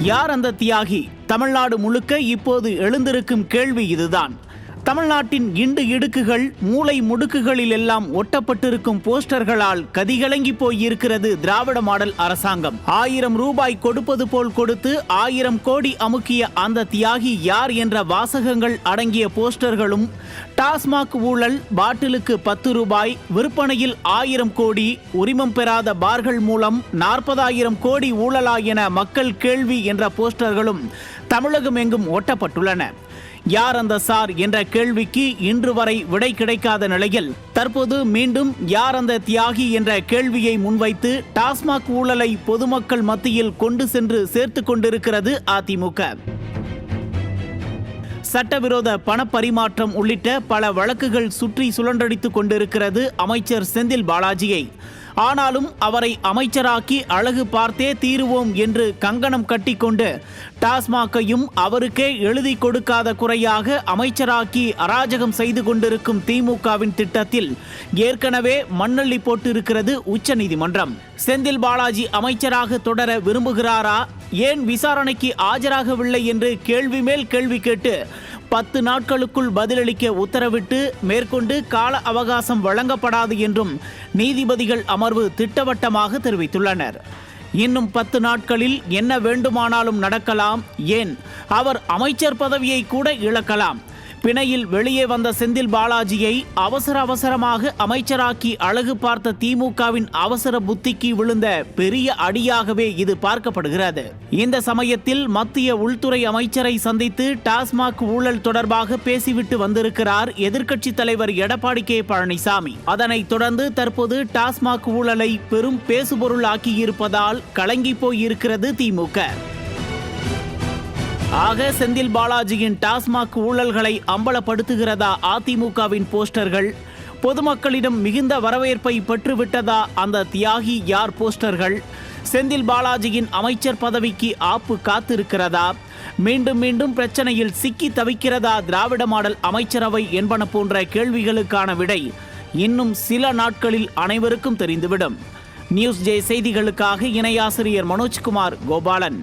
யார் அந்த தியாகி? தமிழ்நாடு முழுக்க இப்போது எழுந்திருக்கும் கேள்வி இதுதான். தமிழ்நாட்டின் இண்டு இடுக்குகள், மூளை முடுக்குகளில் எல்லாம் ஒட்டப்பட்டிருக்கும் போஸ்டர்களால் கதிகலங்கி போயிருக்கிறது திராவிட மாடல் அரசாங்கம். 1000 ரூபாய் கொடுப்பது போல் கொடுத்து 1000 கோடி அமுக்கிய அந்த தியாகி யார் என்ற வாசகங்கள் அடங்கிய போஸ்டர்களும், டாஸ்மாக் ஊழல், பாட்டிலுக்கு 10 ரூபாய், விற்பனையில் 1000 கோடி, உரிமம் பெறாத பார்கள் மூலம் 40,000 கோடி ஊழலா என மக்கள் கேள்வி என்ற போஸ்டர்களும் தமிழகம் எங்கும் ஒட்டப்பட்டுள்ளன. யார் அந்த சார் என்ற கேள்விக்கு இன்று வரை விடை கிடைக்காத நிலையில் தற்போது மீண்டும் யார் அந்த தியாகி என்ற கேள்வியை முன்வைத்து டாஸ்மாக் ஊழலை பொதுமக்கள் மத்தியில் கொண்டு சென்று சேர்த்து கொண்டிருக்கிறது அதிமுக. சட்டவிரோத பணப்பரிமாற்றம் உள்ளிட்ட பல வழக்குகள் சுற்றி சுழன்றடித்துக் கொண்டிருக்கிறது அமைச்சர் செந்தில் பாலாஜியை. ஆனாலும் அவரை அமைச்சராக்கி அழகு பார்த்தே தீருவோம் என்று கங்கணம் கட்டிக்கொண்டு டாஸ்மாக்கையும் அவருக்கே எழுதி கொடுக்காத குறையாக அமைச்சராக்கி அராஜகம் செய்து கொண்டிருக்கும் திமுகவின் திட்டத்தில் ஏற்கனவே மண்ணள்ளி போட்டிருக்கிறது உச்சநீதிமன்றம். செந்தில் பாலாஜி அமைச்சராக தொடர விரும்புகிறாரா, ஏன் விசாரணைக்கு ஆஜராகவில்லை என்று கேள்வி மேல் கேள்வி கேட்டு 10 நாட்களுக்குள் பதிலளிக்க உத்தரவிட்டு மேற்கொண்டு கால அவகாசம் வழங்கப்படாது என்றும் நீதிபதிகள் அமர்வு திட்டவட்டமாக தெரிவித்துள்ளனர். இன்னும் 10 நாட்களில் என்ன வேண்டுமானாலும் நடக்கலாம், ஏன் அவர் அமைச்சர் பதவியை கூட இழக்கலாம். பிணையில் வெளியே வந்த செந்தில் பாலாஜியை அவசரமாக அமைச்சராக்கி அழகு பார்த்த திமுகவின் அவசர புத்திக்கு விழுந்த பெரிய அடியாகவே இது பார்க்கப்படுகிறது. இந்த சமயத்தில் மத்திய உள்துறை அமைச்சரை சந்தித்து டாஸ்மாக் ஊழல் தொடர்பாக பேசிவிட்டு வந்திருக்கிறார் எதிர்க்கட்சி தலைவர் எடப்பாடி கே பழனிசாமி. அதனைத் தொடர்ந்து தற்போது டாஸ்மாக் ஊழலை பெரும் பேசுபொருள் ஆக்கியிருப்பதால் கலங்கி போயிருக்கிறது திமுக. ஆக செந்தில் பாலாஜியின் டாஸ்மாக் ஊழல்களை அம்பலப்படுத்துகிறதா அதிமுகவின் போஸ்டர்கள்? பொதுமக்களிடம் மிகுந்த வரவேற்பை பெற்றுவிட்டதா அந்த தியாகி யார் போஸ்டர்கள்? செந்தில் பாலாஜியின் அமைச்சர் பதவிக்கு ஆப்பு காத்திருக்கிறதா? மீண்டும் மீண்டும் பிரச்சனையில் சிக்கி தவிக்கிறதா திராவிட மாடல் அமைச்சரவை என்பன போன்ற கேள்விகளுக்கான விடை இன்னும் சில நாட்களில் அனைவருக்கும் தெரிந்துவிடும். நியூஸ் ஜே செய்திகளுக்காக இணையாசிரியர் மனோஜ்குமார் கோபாலன்.